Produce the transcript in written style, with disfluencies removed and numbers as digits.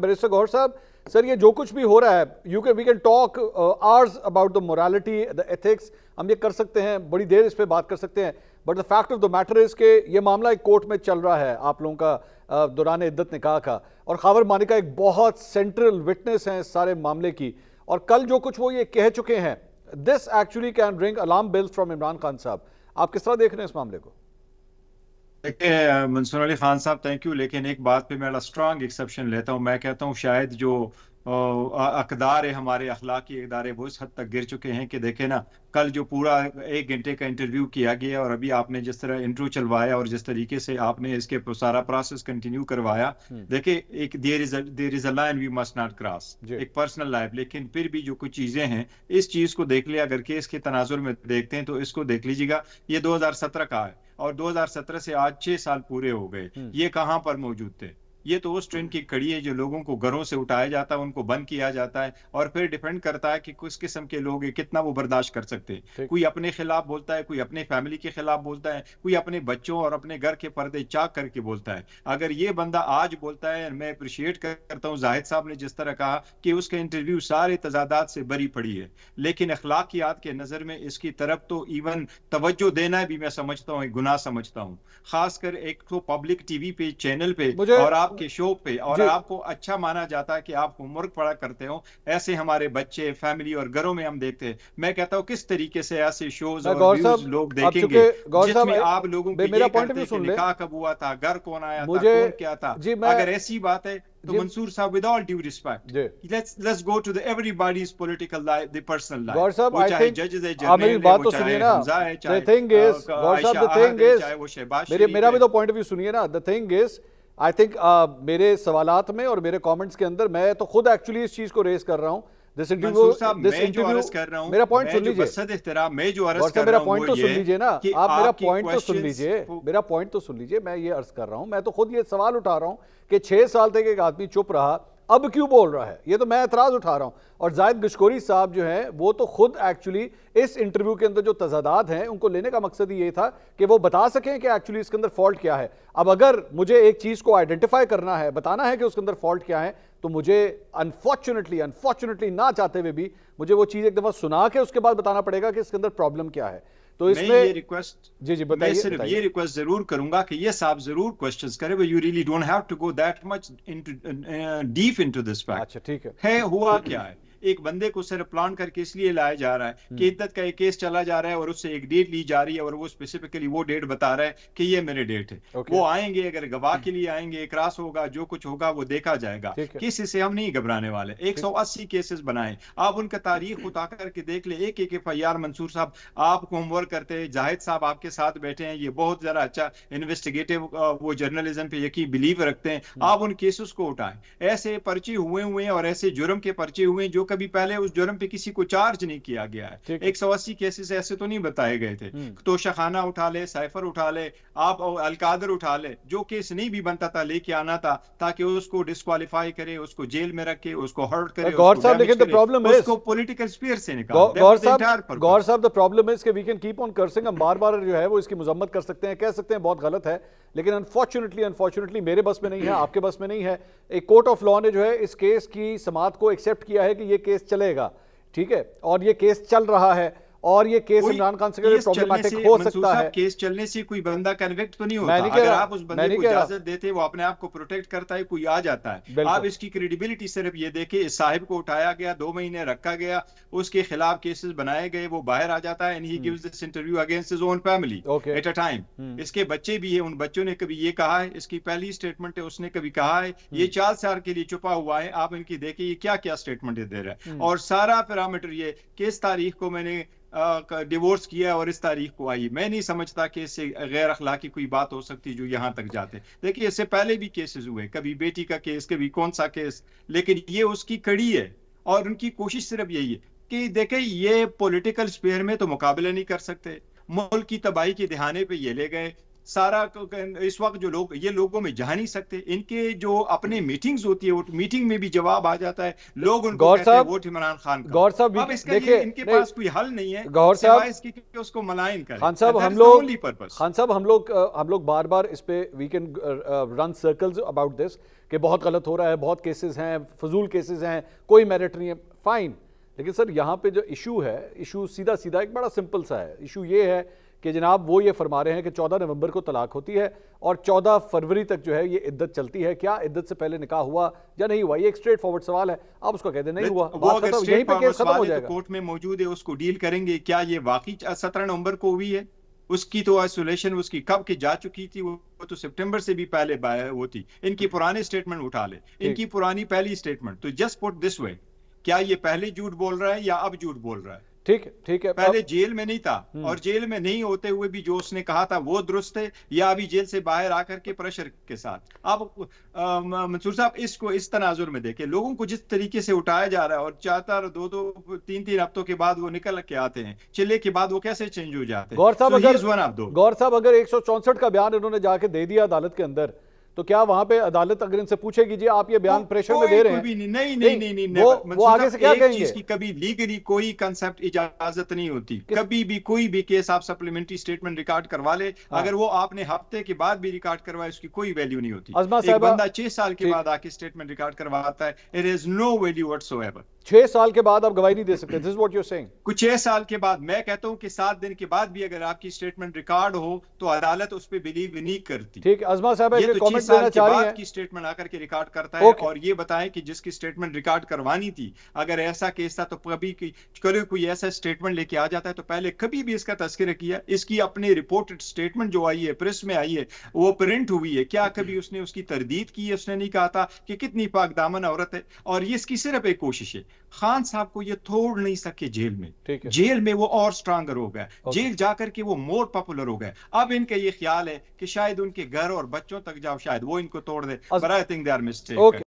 Barrister Gauhar साहब, sir ये जो कुछ भी हो रहा है, we can talk hours about the morality, the ethics, हम ये कर सकते हैं, बड़ी देर इस पे बात कर सकते हैं, but the fact of the matter is के ये मामला एक कोर्ट में चल रहा है आप लोगों का दौरान इद्दत निकाह का, और खावर मानिका एक बहुत सेंट्रल विटनेस है इस सारे मामले की, और कल जो कुछ वो ये कह चुके हैं, this actually can ring alarm bells from Imran Khan साहब। आप किस तरह देख रहे हैं इस मामले को? देखिए मंसूर अली खान साहब, थैंक यू, लेकिन एक बात पे मैं स्ट्रांग एक्सेप्शन लेता हूँ। मैं कहता हूँ शायद जो अकदार है, हमारे अखलाकी इदारे वो इस हद तक गिर चुके हैं कि देखे ना, कल जो पूरा 1 घंटे का इंटरव्यू किया गया और अभी आपने जिस तरह इंटरव्यू चलवाया और जिस तरीके से आपने इसके सारा प्रोसेस कंटिन्यू करवाया, देखिए एक there is a line we must not cross, एक पर्सनल लाइफ, लेकिन फिर भी जो कुछ चीजें हैं इस चीज को देख ले, अगर केस के तनाजुर में देखते हैं तो इसको देख लीजिएगा, ये 2017 का है और 2017 से आज 6 साल पूरे हो गए। ये कहां पर मौजूद थे? ये तो उस ट्रेन की कड़ी है जो लोगों को घरों से उठाया जाता है, उनको बंद किया जाता है और फिर डिपेंड करता है कि किस किस्म के लोग हैं, कितना वो बर्दाश्त कर सकते हैं। कोई अपने खिलाफ बोलता है, कोई अपने फैमिली के खिलाफ बोलता है, कोई अपने बच्चों और अपने घर के पर्दे चाक करके बोलता है। अगर ये बंदा आज बोलता है, मैं अप्रिशिएट करता हूँ जाहिद साहब ने जिस तरह कहा कि उसका इंटरव्यू सारे तजादात से बरी पड़ी है, लेकिन अखलाकियात के नजर में इसकी तरफ तो इवन तवज्जो देना भी मैं समझता हूँ गुनाह समझता हूँ, खासकर एक तो पब्लिक टीवी पे चैनल पे और आपके शो पे, और आपको अच्छा माना जाता है कि आप होमवर्क पढ़ा करते हो। ऐसे हमारे बच्चे फैमिली और घरों में हम देखते हैं। मैं कहता हूँ किस तरीके से ऐसे शोज और व्यूज लोग देखेंगे जिसमें आप लोगों को ये कहते हैं कि निकाह कब हुआ था, घर कौन आया था, कौन क्या था। अगर ऐसी बात है तो मंसूर साहब, with all due respect, let's go to everybody's political life, the personal life. गौर साहब, I think जजेस है, जर्नल बात तो चाहे सुनिए ना, हमजा है, चाहे the thing is, गौर साहब, the thing is, चाहे वो शहबाज शरीफ, मेरा भी तो पॉइंट ऑफ व्यू सुनिए ना। the thing is, I think मेरे सवालात में और मेरे कमेंट्स के अंदर मैं तो खुद एक्चुअली इस चीज को रेस कर रहा हूँ। दिस इंटरव्यू कर रहा हूँ, मेरा पॉइंट सुन लीजिए, मैं जो अर्ज कर मेरा रहा हूँ पॉइंट तो सुन लीजिए ना, आप मेरा पॉइंट तो सुन लीजिए, मेरा पॉइंट तो सुन लीजिए। मैं ये अर्ज कर रहा हूँ, मैं तो खुद ये सवाल उठा रहा हूँ कि 6 साल तक एक आदमी चुप रहा, अब क्यों बोल रहा है? ये तो मैं एतराज उठा रहा हूं। और जाहिद गशकोरी साहब जो हैं वो तो खुद एक्चुअली इस इंटरव्यू के अंदर जो तजादात हैं उनको लेने का मकसद ही ये था कि वो बता सकें कि एक्चुअली इसके अंदर फॉल्ट क्या है। अब अगर मुझे एक चीज को आइडेंटिफाई करना है, बताना है कि उसके अंदर फॉल्ट क्या है, तो मुझे अनफॉर्चुनेटली ना चाहते हुए भी मुझे वो चीज एक दफा सुना के उसके बाद बताना पड़ेगा कि इसके अंदर प्रॉब्लम क्या है। तो इसमें ये रिक्वेस्ट, जी बताइए, मैं सिर्फ ये रिक्वेस्ट जरूर करूंगा कि ये साहब जरूर क्वेश्चंस करें, you really don't have to go that much into deep into this fact. अच्छा ठीक है हुआ क्या है? एक बंदे को सिर्फ प्लान करके इसलिए लाया जा रहा है कि इद्दत का एक केस चला जा रहा है और उससे एक डेट ली जा रही है और वो स्पेसिफिकली वो डेट बता रहा है कि ये मेरे डेट है। वो आएंगे, अगर गवाह के लिए आएंगे, क्रॉस होगा, जो कुछ होगा वो देखा जाएगा। किसी से हम नहीं घबराने वाले। 180 केसेस बनाए, आप उनका तारीख उठा करके देख ले, एक एक FIR। मंसूर साहब आप होमवर्क करते हैं, जाहिद साहब आपके साथ बैठे हैं, ये बहुत ज्यादा अच्छा इन्वेस्टिगेटिव वो जर्नलिज्म पे यकीन बिलीव रखते हैं, आप उन केसेस को उठाएं। ऐसे पर्चे हुए और ऐसे जुर्म के पर्चे हुए जो कभी पहले उस जुर्म पे किसी को चार्ज नहीं किया गया है। 180 केसेस ऐसे तो नहीं बताए गए थे। तोशाखाना उठा ले, साइफर उठा ले, आप अलकादर उठा ले, जो केस नहीं भी बनता था लेके आना था ताकि उसको डिस्क्वालीफाई करे, उसको जेल में रखे, उसको हर्ट करे, गौर साहब, लेकिन द प्रॉब्लम है उसको पॉलिटिकल स्फीयर से निकाल। गौर साहब, द प्रॉब्लम इज कि we can keep on cursing, हम बार-बार जो है वो इसकी मजम्मत कर सकते हैं, कह सकते हैं बहुत गलत है, लेकिन अनफॉर्चुनेटली मेरे बस में नहीं है, आपके बस में नहीं है। एक कोर्ट ऑफ लॉ ने जो है इस केस की समाअत को एक्सेप्ट किया है कि ये केस चलेगा, ठीक है, और ये केस चल रहा है, और ये केस इमरान खान से प्रॉब्लमेटिक हो सकता है। केस चलने से कोई बंदा कन्विक्ट तो नहीं होता। अगर आप उस बंदे को इजाजत देते, वो अपने आप को प्रोटेक्ट करता है, कोई आ जाता है। आप इसकी क्रेडिबिलिटी सिर्फ ये देखे, इस साहिब को उठाया गया, 2 महीने रखा गया, उसके खिलाफ केसेस बनाए गए, वो बाहर आ जाता है and he gives this interview against his own family at a time. इसके बच्चे भी है, उन बच्चों ने कभी ये कहा है, इसकी पहली स्टेटमेंट है, उसने कभी कहा है, ये 4 साल के लिए छुपा हुआ है। आप इनकी देखिए ये क्या क्या स्टेटमेंट दे रहा है, और सारा पैरामीटर ये किस तारीख को मैंने डिवोर्स किया और इस तारीख को आई। मैं नहीं समझता कि इससे गैर अखलाकी कोई बात हो सकती जो यहां तक जाते। देखिए इससे पहले भी केसेस हुए, कभी बेटी का केस, कभी कौन सा केस, लेकिन ये उसकी कड़ी है और उनकी कोशिश सिर्फ यही है कि देखें ये पॉलिटिकल स्फीयर में तो मुकाबला नहीं कर सकते, मुल्क की तबाही के दिहाने पे ये ले गए, सारा इस वक्त जो लोग ये लोगों में जा नहीं सकते, इनके जो अपने मीटिंग्स होती है वो मीटिंग में भी जवाब आ जाता है, लोग उनको कहते हैं वोट इमरान खान का। गौर साहब अब इसका ये इनके पास कोई हल नहीं है गौर साहब इसकी कि उसको मलाइन करें। खान साहब हम लोग बार बार इस पे we can run circles about this कि बहुत गलत हो रहा है, बहुत केसेस हैं, फजूल केसेस हैं, कोई मेरिट नहीं है, फाइन। लेकिन सर यहाँ पे जो इशू है, इशू सीधा सीधा एक बड़ा सिंपल सा है। इशू ये है कि जनाब वो ये फरमा रहे हैं कि 14 नवंबर को तलाक होती है और 14 फरवरी तक जो है ये इद्दत चलती है। क्या इद्दत से पहले निकाह हुआ या नहीं हुआ? ये एक स्ट्रेट फॉरवर्ड सवाल है, आप उसको कहते नहीं हुआ, यहीं पे केस खत्म हो जाएगा। कोर्ट में मौजूद है, उसको डील करेंगे। क्या ये वाकई 17 नवंबर को हुई है? उसकी तो आइसोलेशन उसकी कब की जा चुकी थी, वो तो सितंबर से भी पहले होती। इनकी पुरानी स्टेटमेंट उठा ले, इनकी पुरानी पहली स्टेटमेंट, तो जस्ट पुट दिस वे, क्या ये पहले झूठ बोल रहा है या अब झूठ बोल रहा है? ठीक है। पहले जेल में नहीं था और जेल में नहीं होते हुए भी जो उसने कहा था वो दुरुस्त है, या अभी जेल से बाहर आकर के प्रेशर के साथ? आप मंसूर साहब इसको इस तनाजुर में देखें, लोगों को जिस तरीके से उठाया जा रहा है और 4 2 3 हफ्तों के बाद वो निकल के आते हैं, चिल्ले के बाद वो कैसे चेंज हो जाते हैं। गौर साहब अगर 164 का बयान इन्होंने जाके दे दिया अदालत के अंदर, तो क्या वहां पे अदालत अगर इनसे पूछेगी जी आप ये बयान प्रेशर में दे रहे हैं? नहीं, वो आगे से क्या कहेंगे? इसकी कभी लीगली कोई कंसेप्ट इजाजत नहीं होती। कभी भी कोई भी केस आप सप्लीमेंट्री स्टेटमेंट रिकॉर्ड करवा ले, अगर वो आपने हफ्ते के बाद भी रिकॉर्ड करवाए, उसकी कोई वैल्यू नहीं होती। एक बंदा 6 साल के बाद आके स्टेटमेंट रिकॉर्ड करवाता है, it is no value whatsoever. 6 साल के बाद आप गवाही नहीं दे सकते, this is what you are saying. कुछ 6 साल के बाद, मैं कहता हूं कि 7 दिन के बाद भी अगर आपकी स्टेटमेंट रिकॉर्ड हो तो अदालत उस पर बिलीव नहीं करती। ठीक है, अज़मा साहब एक कमेंट देना चाह रही है की स्टेटमेंट आकर के रिकॉर्ड करता है और ये बताएं कि जिसकी स्टेटमेंट रिकॉर्ड करवानी थी, अगर ऐसा केस था तो कभी कोई ऐसा स्टेटमेंट लेके आ जाता है तो पहले कभी भी इसका तस्करा किया? इसकी अपनी रिपोर्टेड स्टेटमेंट जो आई है, प्रेस में आई है, वो प्रिंट हुई है, क्या कभी उसने उसकी तरदीद की है? उसने नहीं कहा था कि कितनी पाक दामन औरत है। और ये इसकी सिर्फ एक कोशिश है, खान साहब को ये तोड़ नहीं सके जेल में। जेल में वो और स्ट्रांगर हो गया, जेल जाकर के वो मोर पॉपुलर हो गए। अब इनका ये ख्याल है कि शायद उनके घर और बच्चों तक जाओ, शायद वो इनको तोड़ दे। But I think they are mistaken.